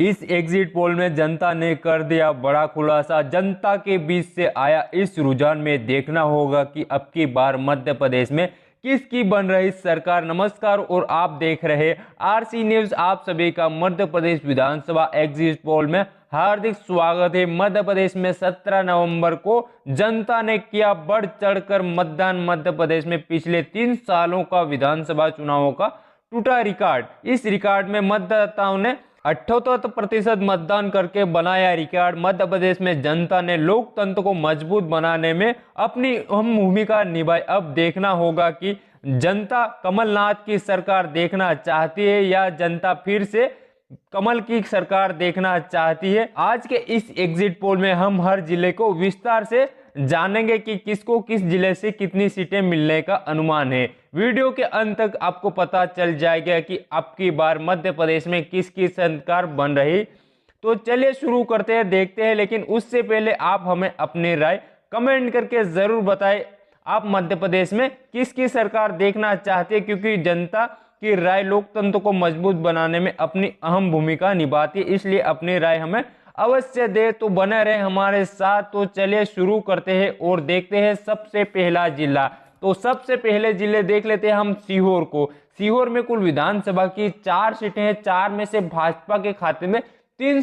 इस exit poll में जनता ने कर दिया बड़ा खुलासा। जनता के बीच से आया इस रुझान में देखना होगा कि अब की बार मध्य प्रदेश में किसकी बन रही सरकार। नमस्कार और आप देख रहे आरसी न्यूज। आप सभी का मध्य प्रदेश विधानसभा एग्जिट पोल में हार्दिक स्वागत है। मध्य प्रदेश में 17 नवंबर को जनता ने किया बढ़ चढ़कर मतदान। मध्य प्रदेश में पिछले 3 सालों का विधानसभा चुनावों का टूटा रिकॉर्ड। इस रिकॉर्ड में मतदाताओं ने 78% मतदान करके बनाया रिकॉर्ड। मध्य प्रदेश में जनता ने लोकतंत्र को मजबूत बनाने में अपनी अहम भूमिका निभाई। अब देखना होगा कि जनता कमलनाथ की सरकार देखना चाहती है या जनता फिर से कमल की सरकार देखना चाहती है। आज के इस एग्जिट पोल में हम हर जिले को विस्तार से जानेंगे कि किसको किस जिले से कितनी सीटें मिलने का अनुमान है। वीडियो के अंत तक आपको पता चल जाएगा कि अब की बार मध्य प्रदेश में किसकी सरकार बन रही। तो चलिए शुरू करते हैं, देखते हैं। लेकिन उससे पहले आप हमें अपनी राय कमेंट करके जरूर बताएं, आप मध्य प्रदेश में किसकी सरकार देखना चाहते हैं, क्योंकि जनता की राय लोकतंत्र को मजबूत बनाने में अपनी अहम भूमिका निभाती है। इसलिए अपनी राय हमें अवश्य दे। तो बने रहे हमारे साथ। तो चलिए शुरू करते हैं और देखते हैं सबसे पहला जिला। तो सबसे पहले जिले देख लेते हैं हम सीहोर को। सीहोर में कुल विधानसभा की 4 सीटें हैं। 4 में से भाजपा के खाते में 3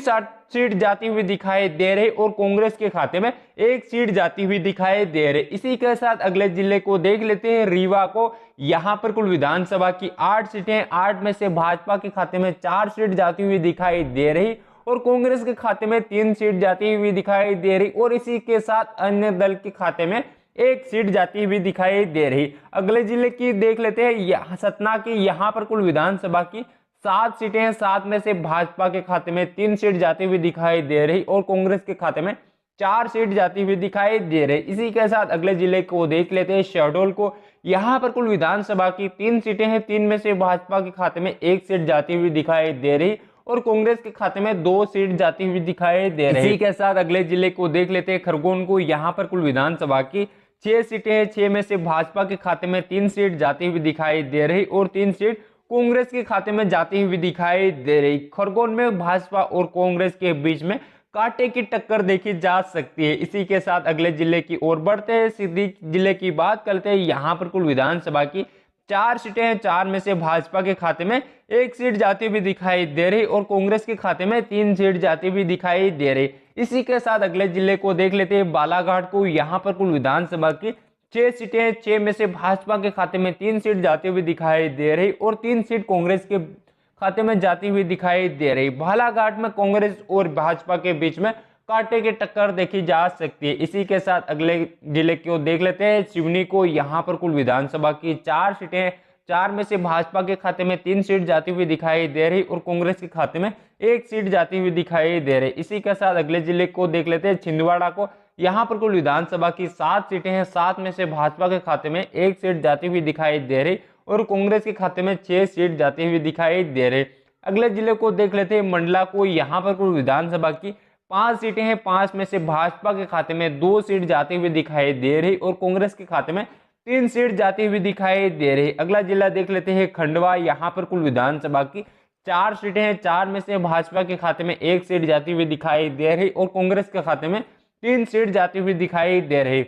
सीट जाती हुई दिखाई दे रही और कांग्रेस के खाते में 1 सीट जाती हुई दिखाई दे रही। इसी के साथ अगले जिले को देख लेते हैं, रीवा को। यहां पर कुल विधानसभा की 8 सीटें, 8 में से भाजपा के खाते में 4 सीट जाती हुई दिखाई दे रही और कांग्रेस के खाते में 3 सीट जाती हुई दिखाई दे रही और इसी के साथ अन्य दल के खाते में 1 सीट जाती हुई दिखाई दे रही। अगले जिले की देख लेते हैं, सतना की। यहाँ पर कुल विधानसभा की 7 सीटें हैं। 7 में से भाजपा के खाते में 3 सीट जाती हुई दिखाई दे रही और कांग्रेस के खाते में 4 सीट जाती हुई दिखाई दे रही। इसी के साथ अगले जिले को देख लेते हैं, शहडोल को। यहाँ पर कुल विधानसभा की 3 सीटें हैं। 3 में से भाजपा के खाते में 1 सीट जाती हुई दिखाई दे रही और कांग्रेस के खाते में 2 सीट जाती हुई दिखाई दे रही। इसी के साथ अगले जिले को देख लेते हैं, खरगोन को। यहाँ पर कुल विधानसभा की 6 सीटें हैं। 6 में से भाजपा के खाते में 3 सीट जाती हुई दिखाई दे रही और 3 सीट कांग्रेस के खाते में जाती हुई दिखाई दे रही। खरगोन में भाजपा और कांग्रेस के बीच में कांटे की टक्कर देखी जा सकती है। इसी के साथ अगले जिले की ओर बढ़ते हैं, सीधी जिले की बात करते हैं। यहाँ पर कुल विधानसभा की 4 सीटें हैं। 4 में से भाजपा के खाते में 1 सीट जाती हुई दिखाई दे रही और कांग्रेस के खाते में 3 सीट जाती हुई दिखाई दे रही। इसी के साथ अगले जिले को देख लेते हैं, बालाघाट को। यहाँ पर कुल विधानसभा की 6 सीटें हैं। 6 में से भाजपा के खाते में 3 सीट जाती हुई दिखाई दे रही और 3 सीट कांग्रेस के खाते में जाती हुई दिखाई दे रही। बालाघाट में कांग्रेस और भाजपा के बीच में कांटे की टक्कर देखी जा सकती है। इसी के साथ अगले जिले को देख लेते हैं, सिवनी को। यहाँ पर कुल विधानसभा की 4 सीटें हैं। 4 में से भाजपा के खाते में 3 सीट जाती हुई दिखाई दे रही और कांग्रेस के खाते में 1 सीट जाती हुई दिखाई दे रही। इसी के साथ अगले जिले को देख लेते हैं, छिंदवाड़ा को। यहाँ पर कुल विधानसभा की 7 सीटें हैं। 7 में से भाजपा के खाते में 1 सीट जाती हुई दिखाई दे रही और कांग्रेस के खाते में 6 सीट जाती हुई दिखाई दे रही। अगले जिले को देख लेते हैं, मंडला को। यहाँ पर कुल विधानसभा की 5 सीटें हैं। 5 में से भाजपा के खाते में 2 सीट जाती हुई दिखाई दे रही और कांग्रेस के खाते में 3 सीट जाती हुई दिखाई दे रही। अगला जिला देख लेते हैं, खंडवा। यहाँ पर कुल विधानसभा की 4 सीटें हैं। 4 में से भाजपा के खाते में 1 सीट जाती हुई दिखाई दे रही और कांग्रेस के खाते में 3 सीट जाती हुई दिखाई दे रही।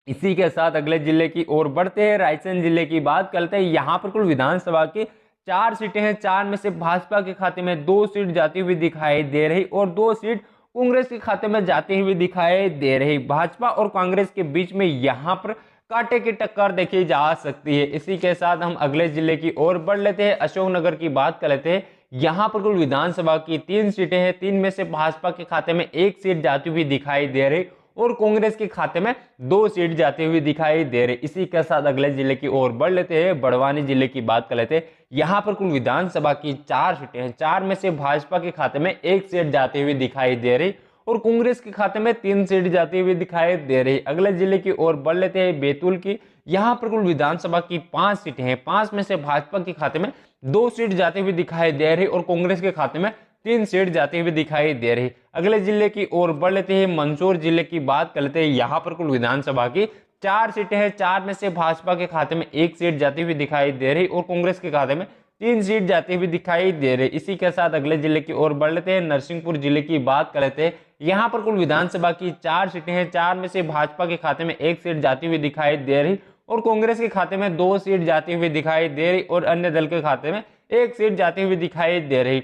इसी के साथ अगले जिले की ओर बढ़ते हैं, रायसेन जिले की बात करते हैं। यहाँ पर कुल विधानसभा की 4 सीटें हैं। 4 में से भाजपा के खाते में 2 सीट जाती हुई दिखाई दे रही और 2 सीट कांग्रेस के खाते में जाती हुई दिखाई दे रही। भाजपा और कांग्रेस के बीच में यहाँ पर कांटे की टक्कर देखी जा सकती है। इसी के साथ हम अगले जिले की ओर बढ़ लेते हैं, अशोकनगर की बात कर लेते हैं। यहाँ पर कुल विधानसभा की 3 सीटें हैं। 3 में से भाजपा के खाते में 1 सीट जाती हुई दिखाई दे रही और कांग्रेस के खाते में 2 सीट जाती हुई दिखाई दे रही। इसी के साथ अगले जिले की ओर बढ़ लेते हैं, बड़वानी जिले की बात कर लेते हैं। यहाँ पर कुल विधानसभा की 4 सीटें हैं। 4 में से भाजपा के खाते में 1 सीट जाती हुई दिखाई दे रही और कांग्रेस के खाते में 3 सीट जाती हुई दिखाई दे रही। अगले जिले की ओर बढ़ लेते हैं, बैतूल की। यहाँ पर कुल विधानसभा की 5 सीटें हैं। 5 में से भाजपा के खाते में 2 सीट जाती हुई दिखाई दे रही और कांग्रेस के खाते में 3 सीट जाती हुई दिखाई दे रही। अगले जिले की ओर बढ़ लेते हैं, मंदसौर जिले की बात कर लेते हैं। यहाँ पर कुल विधानसभा की 4 सीटें हैं। 4 में से भाजपा के खाते में 1 सीट जाती हुई दिखाई दे रही और कांग्रेस के खाते में 3 सीट जाती हुई दिखाई दे रही। इसी के साथ अगले जिले की ओर बढ़ लेते हैं, नरसिंहपुर जिले की बात कर लेते हैं। यहाँ पर कुल विधानसभा की 4 सीटें हैं, 4 में से भाजपा के खाते में 1 सीट जाती हुई दिखाई दे रही और कांग्रेस के खाते में 2 सीट जाती हुई दिखाई दे रही और अन्य दल के खाते में 1 सीट जाती हुई दिखाई दे रही।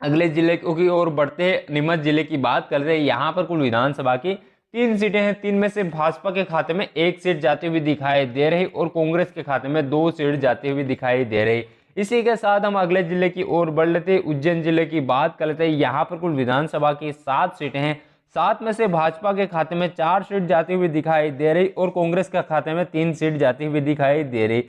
अगले जिले की ओर बढ़ते हैं, नीमच जिले की बात कर रहे हैं। यहाँ पर कुल विधानसभा की 3 सीटें हैं, 3 में से भाजपा के खाते में 1 सीट जाती हुई दिखाई दे रही और कांग्रेस के खाते में 2 सीट जाती हुई दिखाई दे रही। इसी के साथ हम अगले जिले की ओर बढ़ लेते हैं, उज्जैन जिले की बात कर लेते हैं। यहाँ पर कुल विधानसभा की 7 सीटें हैं, 7 में से भाजपा के खाते में 4 सीट जाती हुई दिखाई दे रही और कांग्रेस के खाते में 3 सीट जाती हुई दिखाई दे रही।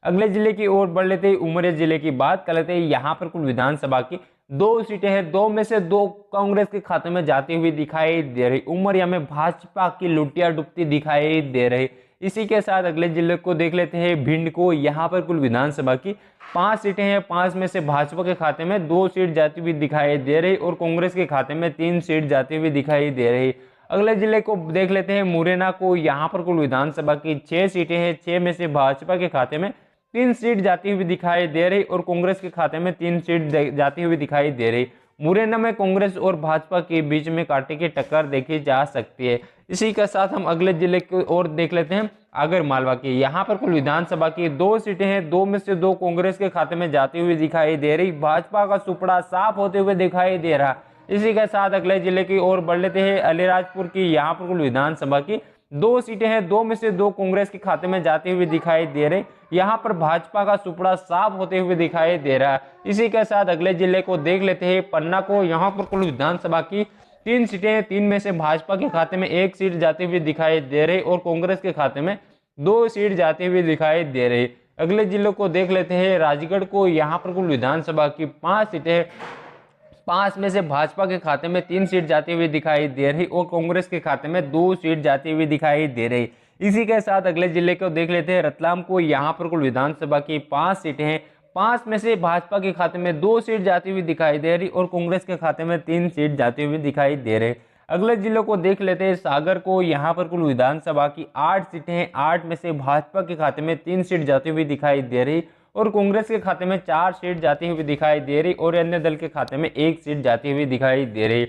अगले जिले की ओर बढ़ लेते हैं, उमरिया जिले की बात कर लेते हैं। यहाँ पर कुल विधानसभा की 2 सीटें हैं, 2 में से 2 कांग्रेस के खाते में जाती हुई दिखाई दे रही। उमरिया में भाजपा की लुटिया डुबती दिखाई दे रही। इसी के साथ अगले जिले को देख लेते हैं, भिंड को। यहाँ पर कुल विधानसभा की 5 सीटें हैं, 5 में से भाजपा के खाते में 2 सीट जाती हुई दिखाई दे रही और कांग्रेस के खाते में 3 सीट जाती हुई दिखाई दे रही। अगले जिले को देख लेते हैं, मुरैना को। यहाँ पर कुल विधानसभा की 6 सीटें हैं, 6 में से भाजपा के खाते में 3 सीट जाती हुई दिखाई दे रही और कांग्रेस के खाते में 3 सीट जाती हुई दिखाई दे रही। मुरैना में कांग्रेस और भाजपा के बीच में कांटे की टक्कर देखी जा सकती है। इसी के साथ हम अगले जिले की ओर देख लेते हैं, आगर मालवा की। यहाँ पर कुल विधानसभा की 2 सीटें हैं, 2 में से 2 कांग्रेस के खाते में जाती हुई दिखाई दे रही। भाजपा का सुपड़ा साफ होते हुए दिखाई दे रहा। इसी के साथ अगले जिले की ओर बढ़ लेते हैं, अलीराजपुर की। यहाँ पर कुल विधानसभा की 2 सीटें हैं, 2 में से 2 कांग्रेस के खाते में जाती हुई दिखाई दे रही। यहाँ पर भाजपा का सुपड़ा साफ होते हुए दिखाई दे रहा है। इसी के साथ अगले जिले को देख लेते हैं, पन्ना को। यहाँ पर कुल विधानसभा की 3 सीटें हैं, 3 में से भाजपा के खाते में 1 सीट जाती हुई दिखाई दे रही और कांग्रेस के खाते में 2 सीट जाती हुई दिखाई दे रही। अगले जिलों को देख लेते हैं, राजगढ़ को। यहाँ पर कुल विधानसभा की 5 सीटें, 5 में से भाजपा के खाते में 3 सीट जाती हुई दिखाई दे रही और कांग्रेस के खाते में 2 सीट जाती हुई दिखाई दे रही। इसी के साथ अगले जिले को देख लेते हैं, रतलाम को। यहाँ पर कुल विधानसभा की 5 सीटें हैं, 5 में से भाजपा के खाते में 2 सीट जाती हुई दिखाई दे रही और कांग्रेस के खाते में 3 सीट जाती हुई दिखाई दे रहे। अगले जिलों को देख लेते हैं, सागर को। यहाँ पर कुल विधानसभा की 8 सीटें हैं, 8 में से भाजपा के खाते में 3 सीट जाती हुई दिखाई दे रही और कांग्रेस के खाते में 4 सीट जाती हुई दिखाई दे रही और अन्य दल के खाते में 1 सीट जाती हुई दिखाई दे रही।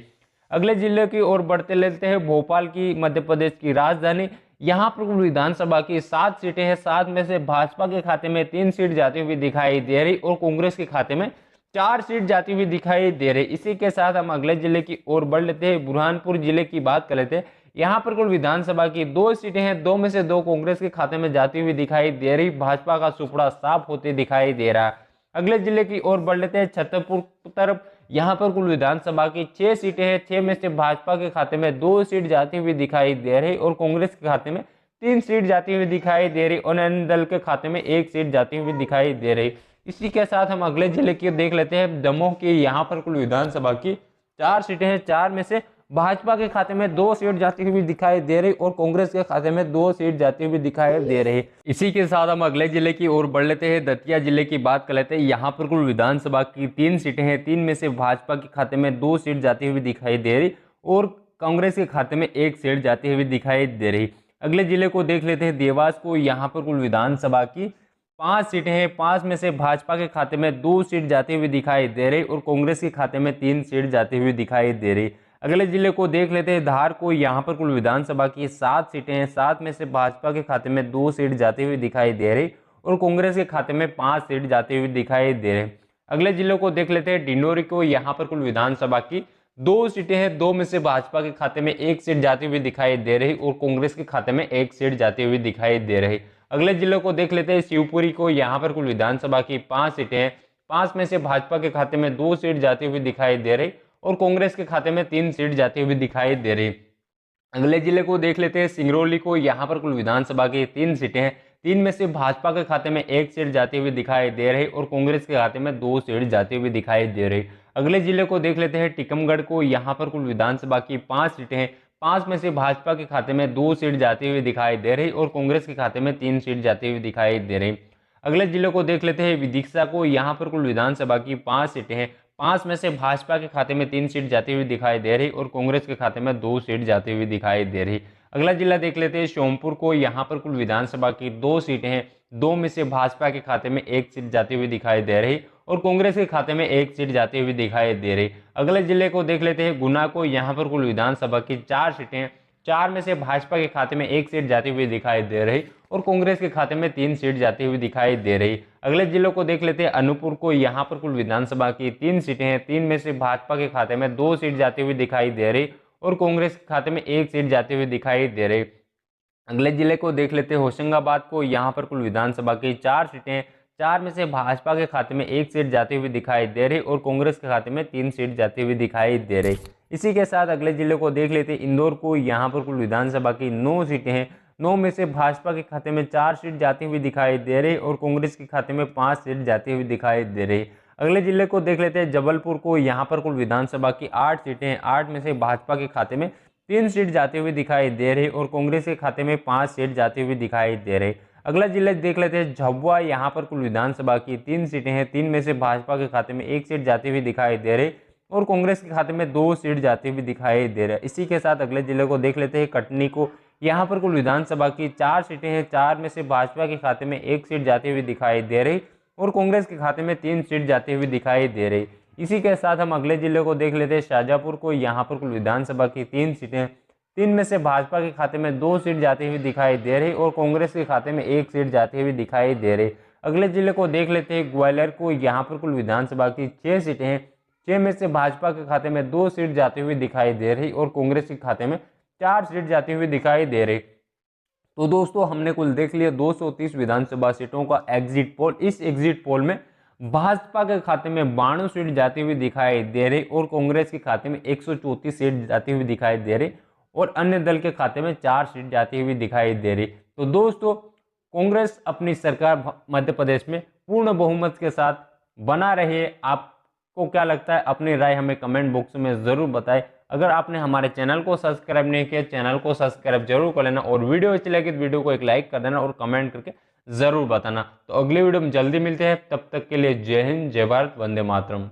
अगले जिले की ओर बढ़ते लेते हैं, भोपाल की, मध्य प्रदेश की राजधानी। यहाँ पर कुल विधानसभा की 7 सीटें हैं, 7 में से भाजपा के खाते में 3 सीट जाती हुई दिखाई दे रही और कांग्रेस के खाते में 4 सीट जाती हुई दिखाई दे रही। इसी के साथ हम अगले जिले की ओर बढ़ लेते हैं, बुरहानपुर जिले की बात कर लेते हैं। यहाँ पर कुल विधानसभा की 2 सीटें हैं, 2 में से 2 कांग्रेस के खाते में जाती हुई दिखाई दे रही। भाजपा का सुपड़ा साफ होते दिखाई दे रहा। अगले जिले की ओर बढ़ लेते हैं, छतरपुर तरफ। यहाँ पर कुल विधानसभा की 6 सीटें हैं, 6 में से भाजपा के खाते में 2 सीट जाती हुई दिखाई दे रही और कांग्रेस के खाते में 3 सीट जाती हुई दिखाई दे रही और अन्य दल के खाते में 1 सीट जाती हुई दिखाई दे रही। इसी के साथ हम अगले जिले की देख लेते हैं, दमोह की। यहाँ पर कुल विधानसभा की 4 सीटें हैं, 4 में से भाजपा के खाते में 2 सीट जाती हुई दिखाई दे रही और कांग्रेस के खाते में 2 सीट जाती हुई दिखाई दे रही। इसी के साथ हम अगले जिले की ओर बढ़ लेते हैं, दतिया जिले की बात कर लेते हैं। यहाँ पर कुल विधानसभा की 3 सीटें हैं, 3 में से भाजपा के खाते में 2 सीट जाती हुई दिखाई दे रही और कांग्रेस के खाते में 1 सीट जाती हुई दिखाई दे रही। अगले जिले को देख लेते हैं, देवास को। यहाँ पर कुल विधानसभा की 5 सीटें हैं, 5 में से भाजपा के खाते में 2 सीट जाती हुई दिखाई दे रही और कांग्रेस के खाते में 3 सीट जाती हुई दिखाई दे रही। अगले जिले को देख लेते हैं, धार को। यहाँ पर कुल विधानसभा की 7 सीटें हैं, 7 में से भाजपा के खाते में 2 सीट जाती हुई दिखाई दे रही और कांग्रेस के खाते में 5 सीट जाती हुई दिखाई दे रही। अगले जिलों को देख लेते हैं, डिंडोरी को। यहाँ पर कुल विधानसभा की 2 सीटें हैं, 2 में से भाजपा के खाते में 1 सीट जाती हुई दिखाई दे रही और कांग्रेस के खाते में 1 सीट जाती हुई दिखाई दे रही। अगले जिलों को देख लेते हैं, शिवपुरी को। यहाँ पर कुल विधानसभा की 5 सीटें हैं, 5 में से भाजपा के खाते में 2 सीट जाती हुई दिखाई दे रही और कांग्रेस के खाते में 3 सीट जाती हुई दिखाई दे रही। अगले जिले को देख लेते हैं, सिंगरौली को। यहाँ पर कुल विधानसभा की 3 सीटें हैं, 3 में से भाजपा के खाते में 1 सीट जाती हुई दिखाई दे रही और कांग्रेस के खाते में 2 सीट जाती हुई दिखाई दे रही। अगले जिले को देख लेते हैं, टीकमगढ़ को। यहाँ पर कुल विधानसभा की 5 सीटें हैं, 5 में से भाजपा के खाते में 2 सीट जाती हुई दिखाई दे रही और कांग्रेस के खाते में 3 सीट जाती हुई दिखाई दे रही। अगले जिले को देख लेते हैं, विदिशा को। यहाँ पर कुल विधानसभा की 5 सीटें हैं, 5 में से भाजपा के खाते में 3 सीट जाती हुई दिखाई दे रही और कांग्रेस के खाते में 2 सीट जाती हुई दिखाई दे रही। अगला जिला देख लेते हैं, सोमपुर को। यहाँ पर कुल विधानसभा की 2 सीटें हैं, 2 में से भाजपा के खाते में 1 सीट जाती हुई दिखाई दे रही और कांग्रेस के खाते में 1 सीट जाती हुई दिखाई दे रही। अगले जिले को देख लेते हैं, गुना को। यहाँ पर कुल विधानसभा की 4 सीटें, 4 में से भाजपा के खाते में 1 सीट जाती हुई दिखाई दे रही और कांग्रेस के खाते में 3 सीट जाती हुई दिखाई दे रही। अगले जिलों को देख लेते हैं, अनूपपुर को। यहाँ पर कुल विधानसभा की 3 सीटें हैं, 3 में से भाजपा के खाते में 2 सीट जाती हुई दिखाई दे रही और कांग्रेस के खाते में 1 सीट जाती हुई दिखाई दे रही। अगले जिले को देख लेते हैं, होशंगाबाद को। यहाँ पर कुल विधानसभा की 4 सीटें, 4 में से भाजपा के खाते में 1 सीट जाती हुई दिखाई दे रही और कांग्रेस के खाते में 3 सीट जाती हुई दिखाई दे रही। इसी के साथ अगले जिले को देख लेते हैं, इंदौर को। यहाँ पर कुल विधानसभा की 9 सीटें हैं, 9 में से भाजपा के खाते में 4 सीट जाती हुई दिखाई दे रही और कांग्रेस के खाते में 5 सीट जाती हुई दिखाई दे रही। अगले जिले को देख लेते हैं, जबलपुर को। यहाँ पर कुल विधानसभा की 8 सीटें हैं, 8 में से भाजपा के खाते में 3 सीट जाती हुई दिखाई दे रही और कांग्रेस के खाते में 5 सीट जाती हुई दिखाई दे रही। अगला जिला देख लेते हैं, झाबुआ। यहाँ पर कुल विधानसभा की 3 सीटें हैं, 3 में से भाजपा के खाते में 1 सीट जाती हुई दिखाई दे रही और कांग्रेस के खाते में 2 सीट जाती हुई दिखाई दे रहा है। इसी के साथ अगले जिले को देख लेते हैं, कटनी को। यहाँ पर कुल विधानसभा की 4 सीटें हैं, 4 में से भाजपा के खाते में 1 सीट जाती हुई दिखाई दे रही और कांग्रेस के खाते में 3 सीट जाती हुई दिखाई दे रही। इसी के साथ हम अगले जिले को देख लेते हैं, शाजापुर को। यहाँ पर कुल विधानसभा की 3 सीटें, 3 में से भाजपा के खाते में 2 सीट जाती हुई दिखाई दे रही और कांग्रेस के खाते में 1 सीट जाती हुई दिखाई दे रही। अगले जिले को देख लेते हैं, ग्वालियर को। यहाँ पर कुल विधानसभा की 6 सीटें हैं, 6 में से भाजपा के खाते में 2 सीट जाती हुई दिखाई दे रही और कांग्रेस के खाते में 4 सीट जाती हुई दिखाई दे रही। तो दोस्तों, हमने कुल देख लिया 230 विधानसभा सीटों का एग्जिट पोल। इस एग्जिट पोल में भाजपा के खाते में 92 सीट जाती हुई दिखाई दे रही और कांग्रेस के खाते में 134 सीट जाती हुई दिखाई दे रही और अन्य दल के खाते में 4 सीट जाती हुई दिखाई दे रही। तो दोस्तों, कांग्रेस अपनी सरकार मध्य प्रदेश में पूर्ण बहुमत के साथ बना रही है। आपको क्या लगता है? अपनी राय हमें कमेंट बॉक्स में ज़रूर बताएं। अगर आपने हमारे चैनल को सब्सक्राइब नहीं किया, चैनल को सब्सक्राइब जरूर कर लेना और वीडियो अच्छी लगी तो वीडियो को एक लाइक कर देना और कमेंट करके ज़रूर बताना। तो अगली वीडियो में जल्दी मिलते हैं, तब तक के लिए जय हिंद, जय भारत, वंदे मातरम।